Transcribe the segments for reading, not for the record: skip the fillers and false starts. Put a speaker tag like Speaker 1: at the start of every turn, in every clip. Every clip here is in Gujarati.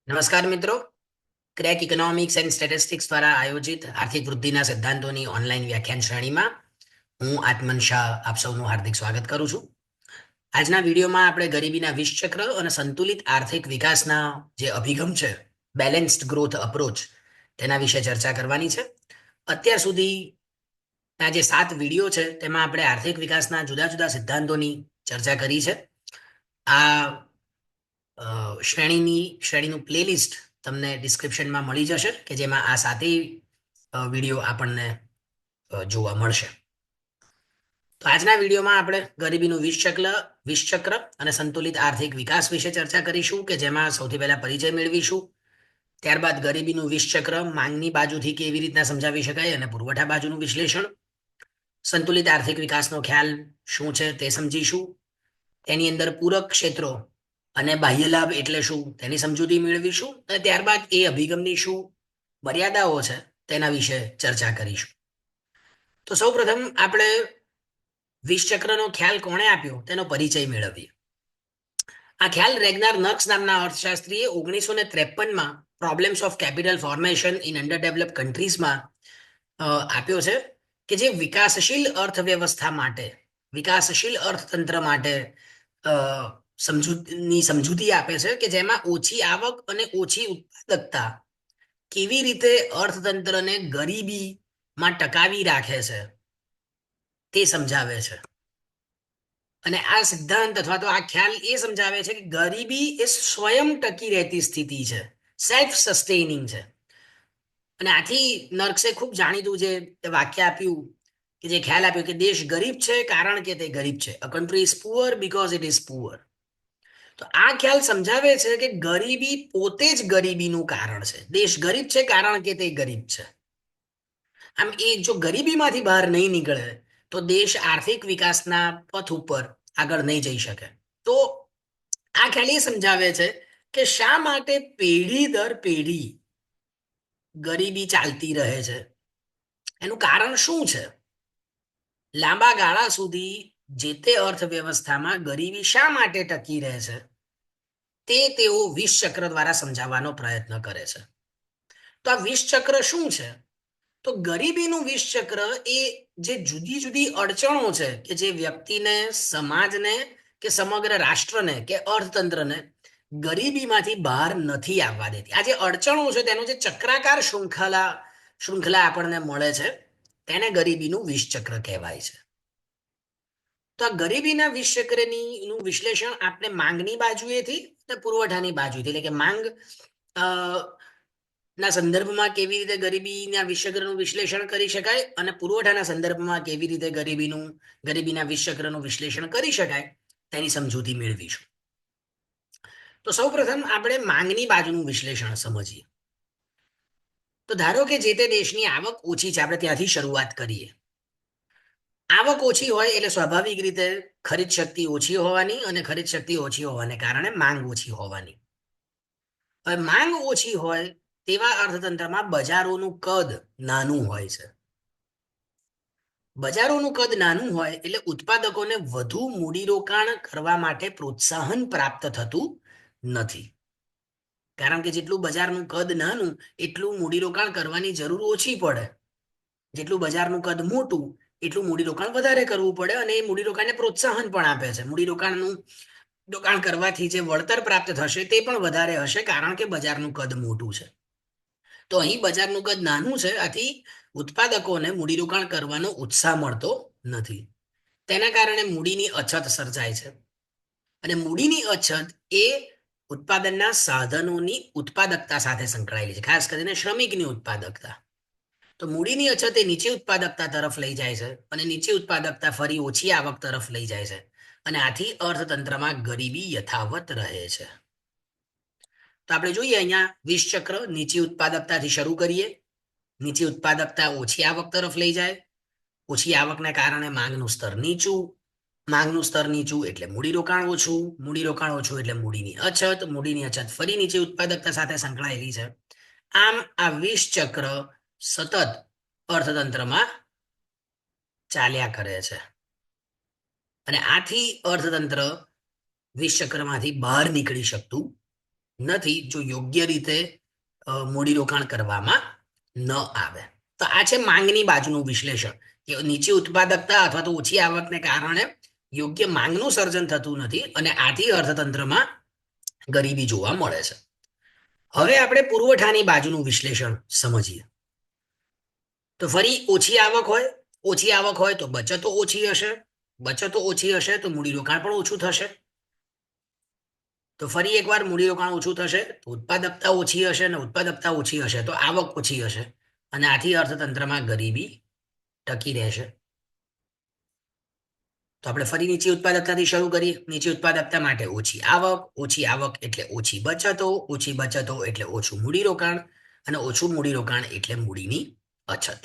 Speaker 1: નમસ્કાર મિત્રો. ક્રેક ઇકોનોમિક્સ એન્ડ સ્ટેટિસ્ટિક્સ દ્વારા આયોજિત આર્થિક વૃદ્ધિના સિદ્ધાંતોની ઓનલાઈન વ્યાખ્યાન શ્રેણીમાં હું આત્મન શાહ આપ સૌનું હાર્દિક સ્વાગત કરું છું. આજના વિડીયોમાં આપણે ગરીબીના વિષ ચક્ર અને સંતુલિત આર્થિક વિકાસના જે અભિગમ છે, બેલેન્સ્ડ ગ્રોથ અપ્રોચ, તેના વિશે ચર્ચા કરવાની છે. અત્યાર સુધીના જે 7 વિડીયો છે તેમાં આપણે આર્થિક વિકાસના જુદા જુદા સિદ્ધાંતોની ચર્ચા કરી છે. આ શ્રેણીનું પ્લેલિસ્ટ તમને ડિસ્ક્રિપ્શનમાં મળી જશે કે જેમાં આ સાતેય વિડીયો આપણને જોવા મળશે. તો આજના વિડીયોમાં આપણે ગરીબીનું વિષચક્ર અને સંતુલિત આર્થિક વિકાસ વિશે ચર્ચા કરીશું કે જેમાં સૌથી પહેલા પરિચય મેળવીશું. ત્યારબાદ ગરીબીનું વિષચક્ર માંગની બાજુથી કેવી રીતના સમજાવી શકાય અને પુરવઠા બાજુનું વિશ્લેષણ, સંતુલિત આર્થિક વિકાસનો ખ્યાલ શું છે તે સમજીશું. તેની અંદર પૂરક ક્ષેત્રો અને બાહ્ય લાભ એટલે શું તેની સમજૂતી મેળવીશું અને ત્યારબાદ એ અભિગમની શું મર્યાદાઓ છે તેના વિશે ચર્ચા કરીશું. તો સૌપ્રથમ આપણે વિષચક્રનો ખ્યાલ કોણે આપ્યો તેનો પરિચય મેળવીએ. આ ખ્યાલ રેગ્નાર નર્ક્સ નામના અર્થશાસ્ત્રીએ 1953માં problems of capital formation in under develop કન્ટ્રીઝમાં આપ્યો છે કે જે વિકાસશીલ અર્થવ્યવસ્થા માટે, વિકાસશીલ અર્થતંત્ર માટે સમજૂતી આપે છે કે જેમાં ઓછી આવક અને ઓછી ઉત્પાદકતા કેવી રીતે અર્થતંત્રને ગરીબીમાં ટકાવી રાખે છે તે સમજાવે છે. અને આ સિદ્ધાંત અથવા તો આ ખ્યાલ એ સમજાવે છે કે ગરીબી એ સ્વયં ટકી રહેતી સ્થિતિ છે, સેલ્ફ સસ્ટેનિંગ છે. અને આથી નર્ક્સે ખૂબ જાણીતું જે વાક્ય આપ્યું કે જે ખ્યાલ આપ્યો કે દેશ ગરીબ છે કારણ કે તે ગરીબ છે. અ country is poor because it is poor. તો આ ખ્યાલ સમજાવે છે કે ગરીબી પોતે જ ગરીબીનું કારણ છે. દેશ ગરીબ છે કારણ કે તે ગરીબ છે. આમ એ જો ગરીબીમાંથી બહાર નહીં નીકળે તો દેશ આર્થિક વિકાસના પથ ઉપર આગળ નહીં જઈ શકે. તો આ ખ્યાલ એ સમજાવે છે કે શા માટે પેઢી દર પેઢી ગરીબી ચાલતી રહે છે, એનું કારણ શું છે. લાંબા ગાળા સુધી જે તે અર્થવ્યવસ્થામાં ગરીબી શા માટે ટકી રહે છે તે તેઓ વિષચક્ર દ્વારા સમજાવવાનો પ્રયત્ન કરે છે. તો આ વિષચક્ર શું છે? તો ગરીબીનું વિષચક્ર એ જે જુદી જુદી અડચણો છે કે જે વ્યક્તિને, સમાજને કે સમગ્ર રાષ્ટ્રને કે અર્થતંત્રને ગરીબીમાંથી બહાર નથી આવવા દેતી. આ જે અડચણો છે તેનો જે ચક્રાકાર શૃંખલા આપણને મળે છે તેને ગરીબીનું વિષચક્ર કહેવાય છે. તો આ ગરીબીના વિષચક્રનું વિશ્લેષણ આપણે માંગની બાજુએથી અને પુરવઠાની બાજુથી, એટલે કે માંગ ના સંદર્ભમાં કેવી રીતે ગરીબીના વિષચક્રનું વિશ્લેષણ કરી શકાય અને પુરવઠાના સંદર્ભમાં કેવી રીતે ગરીબીના વિષચક્રનું વિશ્લેષણ કરી શકાય તેની સમજૂતી મેળવીશું. તો સૌપ્રથમ આપણે માંગની બાજુનું વિશ્લેષણ સમજીએ. તો ધારો કે જે તે દેશની આવક ઓછી છે, આપણે ત્યાંથી શરૂઆત કરીએ. આવક ઓછી હોય એટલે સ્વાભાવિક રીતે ખરીદ શક્તિ ઓછી હોવાની અને ખરીદ શક્તિ ઓછી હોવાને કારણે માંગ ઓછી હોવાની. હવે માંગ ઓછી હોય તેવા અર્થતંત્રમાં બજારોનું કદ નાનું હોય છે. બજારોનું કદ નાનું હોય એટલે ઉત્પાદકોને વધુ મૂડીરોકાણ કરવા માટે પ્રોત્સાહન પ્રાપ્ત થતું નથી. કારણ કે જેટલું બજારનું કદ નાનું એટલું મૂડીરોકાણ કરવાની જરૂર ઓછી પડે. જેટલું બજારનું કદ મોટું એટલું મૂડીરોકાણ વધારે કરવું પડે અને એ મૂડીરોકાણને પ્રોત્સાહન પણ આપે છે. રોકાણ કરવાથી જે વળતર પ્રાપ્ત થશે તે પણ વધારે હશે કારણ કે બજારનું કદ મોટું છે. તો અહીં બજારનું કદ નાનું છે, આથી ઉત્પાદકોને મૂડીરોકાણ કરવાનો ઉત્સાહ મળતો નથી. તેના કારણે મૂડીની અછત સર્જાય છે અને મૂડીની અછત એ ઉત્પાદનના સાધનોની ઉત્પાદકતા સાથે સંકળાયેલી છે, ખાસ કરીને શ્રમિકની ઉત્પાદકતા. તો મૂડીની અછત એ નીચી ઉત્પાદકતા તરફ લઈ જાય છે અને નીચી ઉત્પાદકતા ફરી ઓછી આવક તરફ લઈ જાય છે અને આથી અર્થતંત્રમાં ગરીબી યથાવત રહે છે. તો આપણે જોઈએ અહીંયા વિષચક્ર નીચી ઉત્પાદકતાથી શરૂ કરીએ. નીચી ઉત્પાદકતા ઓછી આવક તરફ લઈ જાય. ઓછી આવકને કારણે માંગનું સ્તર નીચું. માંગનું સ્તર નીચું એટલે મૂડીરોકાણ ઓછું. મૂડીરોકાણ ઓછું એટલે મૂડીની અછત. મૂડીની અછત ફરી નીચી ઉત્પાદકતા સાથે સંકળાયેલી છે. આમ આ વિષચક્ર સતત અર્થતંત્રમાં ચાલ્યા કરે છે અને આથી અર્થતંત્ર વિષચક્રમાંથી બહાર નીકળી શકતું નથી જો યોગ્ય રીતે મૂડીરોકાણ કરવામાં ન આવે. તો આ છે માંગની બાજુનું વિશ્લેષણ, કે નીચી ઉત્પાદકતા અથવા તો ઓછી આવકને કારણે યોગ્ય માંગનું સર્જન થતું નથી અને આથી અર્થતંત્રમાં ગરીબી જોવા મળે છે. હવે આપણે પુરવઠાની બાજુનું વિશ્લેષણ સમજીએ. તો ફરી ઓછી આવક હોય તો બચતો ઓછી હશે, બચતો ઓછી હશે તો મૂડીરોકાણ પણ ઓછું થશે. તો ફરી એકવાર મૂડીરોકાણ ઓછું થશે તો ઉત્પાદકતા ઓછી હશે, અને ઉત્પાદકતા ઓછી હશે તો આવક ઓછી હશે, અને આથી અર્થતંત્રમાં ગરીબી ટકી રહેશે. તો આપણે ફરી નીચી ઉત્પાદકતાથી શરૂ કરીએ. નીચી ઉત્પાદકતા માટે ઓછી આવક એટલે ઓછી બચતો એટલે ઓછું મૂડીરોકાણ, અને ઓછું મૂડીરોકાણ એટલે મૂડીની અછત,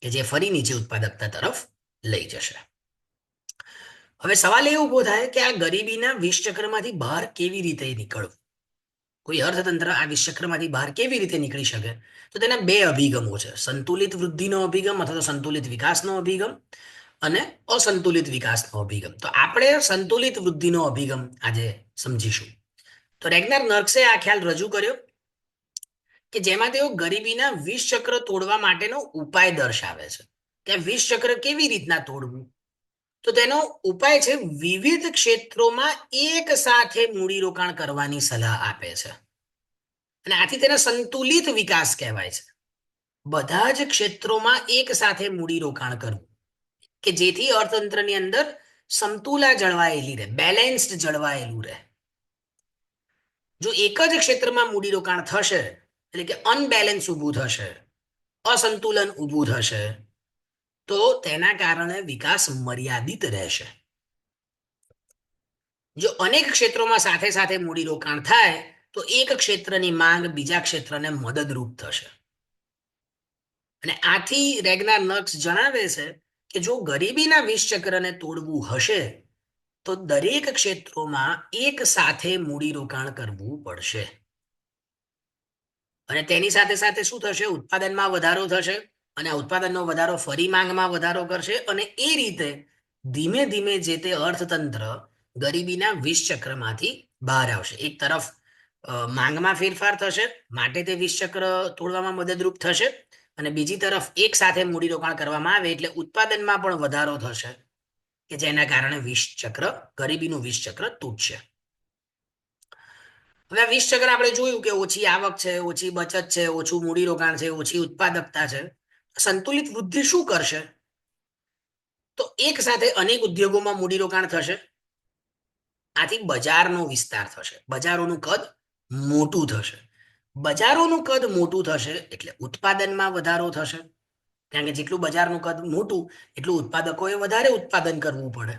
Speaker 1: કે જે ફરી નીચી ઉત્પાદકતા તરફ લઈ જશે. હવે સવાલ એ ઉભો થાય કે આ ગરીબીના વિષ ચક્રમાંથી બહાર કેવી રીતે નીકળવું? કોઈ અર્થતંત્ર આ વિષ ચક્રમાંથી બહાર કેવી રીતે નીકળી શકે? તો તેના બે અભિગમો છે: સંતુલિત વૃદ્ધિનો અભિગમ અથવા તો સંતુલિત વિકાસનો અભિગમ, અને અસંતુલિત વિકાસનો અભિગમ. તો આપણે સંતુલિત વૃદ્ધિનો અભિગમ આજે સમજીશું. તો રેગ્નાર નર્ક્સે આ ખ્યાલ રજૂ કર્યો કે જેમાં તેઓ ગરીબીના વિષ ચક્ર તોડવા માટેનો ઉપાય દર્શાવે છે. કે વિષ ચક્ર કેવી રીતના તોડવું? તો તેનો ઉપાય છે વિવિધ ક્ષેત્રોમાં એક સાથે મૂડીરોકાણ કરવાની સલાહ આપે છે, અને આથી તેને સંતુલિત વિકાસ કહેવાય છે. બધા જ ક્ષેત્રોમાં એક સાથે મૂડીરોકાણ કરવું, કે જેથી અર્થતંત્રની અંદર સમતુલા જળવાયેલી રહે, બેલેન્સ્ડ જળવાયેલું રહે. જો એક જ ક્ષેત્રમાં મૂડીરોકાણ થશે એટલે કે અનબેલેન્સ ઊભું થશે, અસંતુલન ઊભું થશે, તો તેના કારણે વિકાસ મર્યાદિત રહેશે. જો અનેક ક્ષેત્રોમાં સાથે સાથે મૂડીરોકાણ થાય તો એક ક્ષેત્રની માંગ બીજા ક્ષેત્રને મદદરૂપ થશે. અને આથી રેગ્નાર નર્ક્સ જણાવે છે કે જો ગરીબીના વિષ ચક્રને તોડવું હશે તો દરેક ક્ષેત્રોમાં એક સાથે મૂડીરોકાણ કરવું પડશે. અને તેની સાથે સાથે શું થશે? ઉત્પાદનમાં વધારો થશે, અને આ ઉત્પાદનનો વધારો ફરી માંગમાં વધારો કરશે, અને એ રીતે ધીમે ધીમે જે તે અર્થતંત્ર ગરીબીના વિષ ચક્રમાંથી બહાર આવશે. એક તરફ માંગમાં ફેરફાર થશે, માટે તે વિષ ચક્ર તોડવામાં મદદરૂપ થશે, અને બીજી તરફ એક સાથે મૂડીરોકાણ કરવામાં આવે એટલે ઉત્પાદનમાં પણ વધારો થશે, કે જેના કારણે ગરીબીનું વિષ ચક્ર તૂટશે. હવે આ વિષ ચક્ર આપણે જોયું કે ઓછી આવક છે, ઓછી બચત છે, ઓછું મૂડીરોકાણ છે, ઓછી ઉત્પાદકતા છે. સંતુલિત વૃદ્ધિ શું કરશે? તો એક સાથે અનેક ઉદ્યોગોમાં મૂડીરોકાણ થશે, આથી બજારનો વિસ્તાર થશે, બજારોનું કદ મોટું થશે. બજારોનું કદ મોટું થશે એટલે ઉત્પાદનમાં વધારો થશે, કારણ કે જેટલું બજારનું કદ મોટું એટલું ઉત્પાદકોએ વધારે ઉત્પાદન કરવું પડે.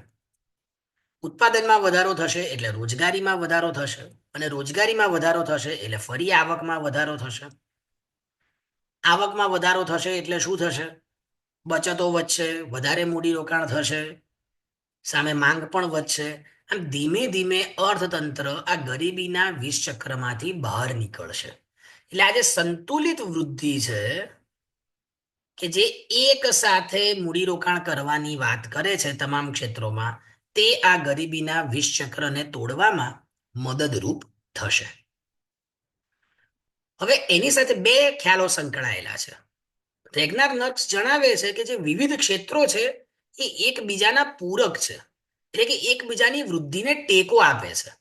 Speaker 1: ઉત્પાદનમાં વધારો થશે એટલે રોજગારીમાં વધારો થશે, અને રોજગારીમાં વધારો થશે એટલે ફરી આવકમાં વધારો થશે. આવકમાં વધારો થશે એટલે શું થશે? બચતો વધશે, વધારે મૂડીરોકાણ થશે, સામે માંગ પણ વધશે. આમ ધીમે ધીમે અર્થતંત્ર આ ગરીબીના વિષ ચક્રમાંથી બહાર નીકળશે. એટલે આજે સંતુલિત વૃદ્ધિ છે, કે જે એક સાથે મૂડીરોકાણ કરવાની વાત કરે છે તમામ ક્ષેત્રોમાં, તે આ ગરીબીના વિષ ચક્રને તોડવામાં મદદરૂપ થશે. હવે એની સાથે બે ખ્યાલો સંકળાયેલા છે. રેગ્નાર નર્ક્સ જણાવે છે કે જે વિવિધ ક્ષેત્રો છે એ એકબીજાના પૂરક છે, એટલે કે એકબીજાની વૃદ્ધિને ટેકો આપે છે.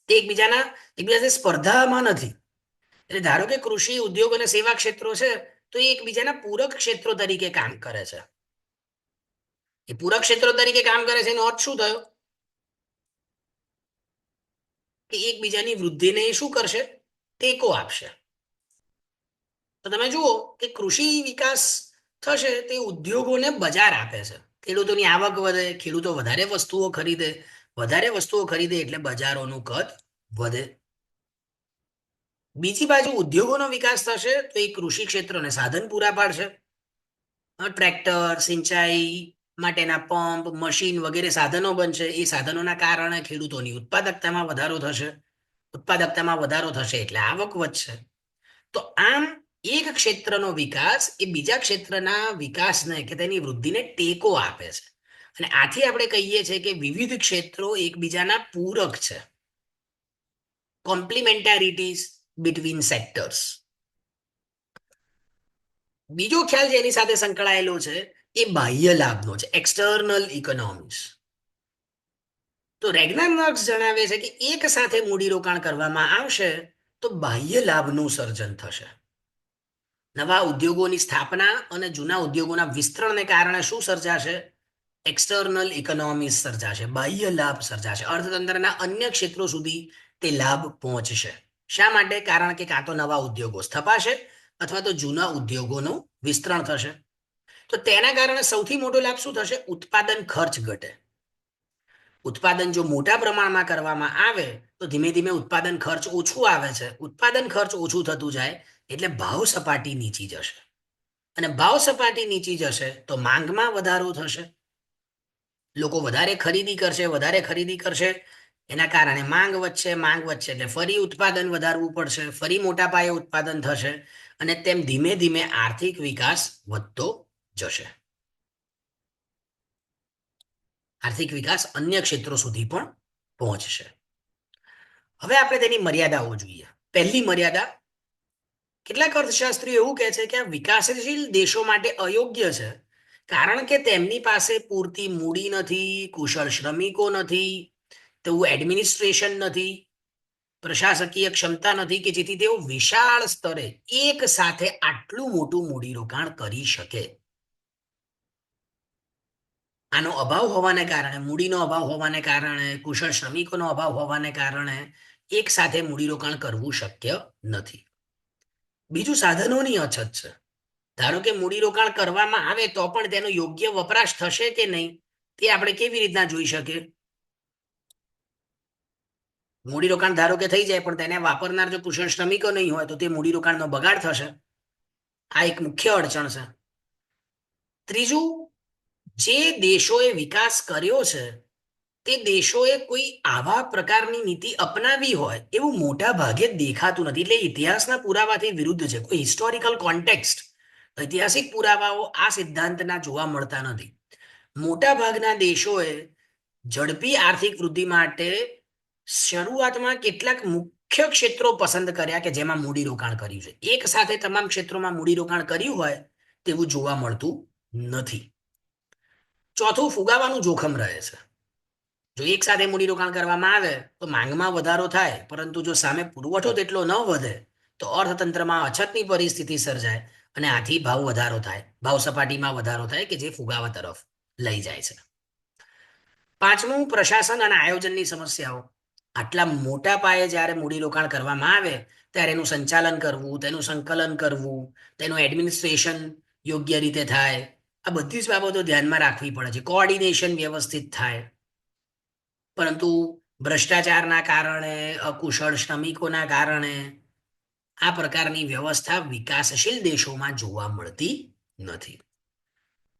Speaker 1: તે એકબીજાની સ્પર્ધામાં નથી. એટલે ધારો કે કૃષિ, ઉદ્યોગ અને સેવા ક્ષેત્રો છે તો એ એકબીજાના પૂરક ક્ષેત્રો તરીકે કામ કરે છે. એ પૂરક ક્ષેત્રો તરીકે કામ કરે છે એનો અર્થ શું થયો? કે એકબીજાની વૃદ્ધિને શું કરશે? ટેકો આપશે. તો તમે જુઓ કે કૃષિ વિકાસ થશે તે ઉદ્યોગોને બજાર આપે છે, ખેડૂતોની આવક વધે, ખેડૂતો વધારે વસ્તુઓ ખરીદે એટલે બજારોનું કદ વધે. બીજી બાજુ ઉદ્યોગોનો વિકાસ થશે તો એ કૃષિ ક્ષેત્રને સાધન પૂરા પાડશે. ટ્રેક્ટર, સિંચાઈ માટેના પંપ, મશીન વગેરે સાધનો બનશે. એ સાધનોના કારણે ખેડૂતોની ઉત્પાદકતામાં વધારો થશે. ઉત્પાદકતામાં વધારો થશે એટલે આવક વધશે. તો આમ એક ક્ષેત્રનો વિકાસ એ બીજા ક્ષેત્રના વિકાસને કે તેની વૃદ્ધિને ટેકો આપે છે, અને આથી આપણે કહીએ છીએ કે વિવિધ ક્ષેત્રો એકબીજાના પૂરક છે. કોમ્પ્લિમેન્ટારિટીઝ બિટવીન સેક્ટર્સ. બીજો ખ્યાલ જેની સાથે સંકળાયેલો છે એ બાહ્ય લાભનો છે, એક્સટર્નલ ઇકોનોમિક્સ. તો રેગ્નાર માર્ક્સ જણાવે છે કે એક સાથે મૂડીરોકાણ કરવામાં આવશે તો બાહ્ય લાભનું સર્જન થશે. નવા ઉદ્યોગોની સ્થાપના અને જૂના ઉદ્યોગોના વિસ્તરણને કારણે શું સર્જાશે? એક્સટર્નલ ઇકોનોમિક્સ સર્જાશે, બાહ્ય લાભ સર્જાશે. અર્થતંત્રના અન્ય ક્ષેત્રો સુધી તે લાભ પહોંચશે. શા માટે? કારણ કે કાં તો નવા ઉદ્યોગો સ્થપાશે અથવા તો જૂના ઉદ્યોગોનું વિસ્તરણ થશે. તો તેના કારણે સૌથી મોટો લાભ શું થશે? ઉત્પાદન ખર્ચ ઘટે. ઉત્પાદન જો મોટા પ્રમાણમાં કરવામાં આવે તો ધીમે ધીમે ઉત્પાદન ખર્ચ ઓછું આવે છે. ઉત્પાદન ખર્ચ ઓછું થતું જાય એટલે ભાવ સપાટી નીચી જશે, અને ભાવ સપાટી નીચી જશે તો માંગમાં વધારો થશે. લોકો વધારે ખરીદી કરશે, એના કારણે માંગ વધશે એટલે ફરી ઉત્પાદન વધારવું પડશે, ફરી મોટા પાયે ઉત્પાદન થશે, અને તેમ ધીમે ધીમે આર્થિક વિકાસ વધતો જશે. આર્થિક વિકાસ અન્ય ક્ષેત્રો સુધી પણ પહોંચશે. હવે આપણે તેની મર્યાદાઓ જોઈએ. પહેલી મર્યાદા, કેટલાક અર્થશાસ્ત્રીઓ એવું કહે છે કે આ વિકાસશીલ દેશો માટે અયોગ્ય છે, કારણ કે તેમની પાસે પૂરતી મૂડી નથી, કુશળ શ્રમિકો નથી, તેવું એડમિનિસ્ટ્રેશન નથી, પ્રશાસકીય ક્ષમતા નથી કે જેથી તેઓ વિશાળ સ્તરે એક સાથે આટલું મોટું મૂડીરોકાણ કરી શકે. આનો અભાવ હોવાને કારણે, મૂડીનો અભાવ હોવાને કારણે, કુશળ શ્રમિકોનો અભાવ હોવાને કારણે એક સાથે મૂડીરોકાણ કરવું શક્ય નથી. બીજું, સાધનોની અછત છે. ધારો કે મૂડીરોકાણ કરવામાં આવે તો પણ તેનો યોગ્ય વપરાશ થશે કે નહીં તે આપણે કેવી રીતના જોઈ શકીએ? મૂડીરોકાણ ધારો કે થઈ જાય પણ તેને વાપરનાર જો કુશળ શ્રમિકો નહીં હોય તો તે મૂડીરોકાણનો બગાડ થશે. આ એક મુખ્ય અડચણ છે. ત્રીજું, જે દેશોએ વિકાસ કર્યો છે તે દેશોએ કોઈ આવા પ્રકારની નીતિ અપનાવી હોય એવું મોટા ભાગે દેખાતું નથી. એટલે ઇતિહાસના પુરાવાથી વિરુદ્ધ છે. કોઈ હિસ્ટોરિકલ કોન્ટેક્સ્ટ, ઐતિહાસિક પુરાવાઓ આ સિદ્ધાંતના જોવા મળતા નથી. મોટા ભાગના દેશોએ ઝડપી આર્થિક વૃદ્ધિ માટે શરૂઆતમાં કેટલાક મુખ્ય ક્ષેત્રો પસંદ કર્યા કે જેમાં મૂડીરોકાણ કર્યું છે. એક સાથે તમામ ક્ષેત્રોમાં મૂડીરોકાણ કર્યું હોય તેવું જોવા મળતું નથી. ચોથું, ફુગાવાનું જોખમ રહે છે. જો એક સાથે મૂડીરોકાણ કરવામાં આવે તો માંગમાં વધારો થાય, પરંતુ જો સામે પુરવઠો તેટલો ન વધે તો અર્થતંત્રમાં અછતની પરિસ્થિતિ સર્જાય અને આથી ભાવ વધારો થાય, ભાવ સપાટીમાં વધારો થાય કે જે ફુગાવા તરફ લઈ જાય છે. પાંચમું, પ્રશાસન અને આયોજનની સમસ્યાઓ. આટલા મોટા પાયે જ્યારે મૂડીરોકાણ કરવામાં આવે ત્યારે એનું સંચાલન કરવું, તેનું સંકલન કરવું, તેનું એડમિનિસ્ટ્રેશન યોગ્ય રીતે થાય, આ બધી જ બાબતો ધ્યાનમાં રાખવી પડે છે. કોઓર્ડિનેશન વ્યવસ્થિત થાય. પરંતુ ભ્રષ્ટાચારના કારણે, અકુશળ શ્રમિકોના કારણે આ પ્રકારની વ્યવસ્થા વિકાસશીલ દેશોમાં જોવા મળતી નથી.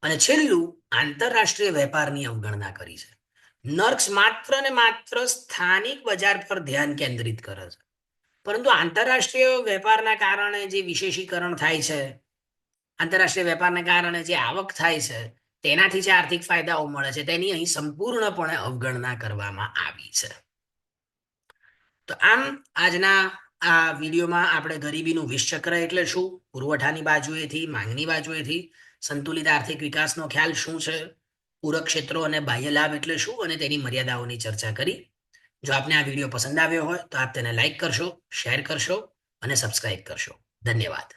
Speaker 1: અને છેલ્લું, આંતરરાષ્ટ્રીય વેપારની અવગણના કરી છે. નર્ક્સ માત્ર ને માત્ર સ્થાનિક બજાર પર ધ્યાન કેન્દ્રિત કરે છે, પરંતુ આંતરરાષ્ટ્રીય વેપારના કારણે જે વિશેષીકરણ થાય છે, આંતરરાષ્ટ્રીય વેપારને કારણે જે આવક થાય છે, તેનાથી જે આર્થિક ફાયદાઓ મળે છે તેની અહીં સંપૂર્ણપણે અવગણના કરવામાં આવી છે. તો આમ આજના આ વિડીયોમાં આપણે ગરીબીનું વિષચક્ર એટલે શું, પુરવઠાની બાજુએથી, માંગની બાજુએથી સંતુલિત આર્થિક વિકાસનો ખ્યાલ શું છે, પૂરક ક્ષેત્રો અને બાહ્ય લાભ એટલે શું અને તેની મર્યાદાઓની ચર્ચા કરી. જો આપને આ વિડીયો પસંદ આવ્યો હોય તો આપ તેને લાઈક કરશો, શેર કરશો અને સબસ્ક્રાઇબ કરશો. ધન્યવાદ.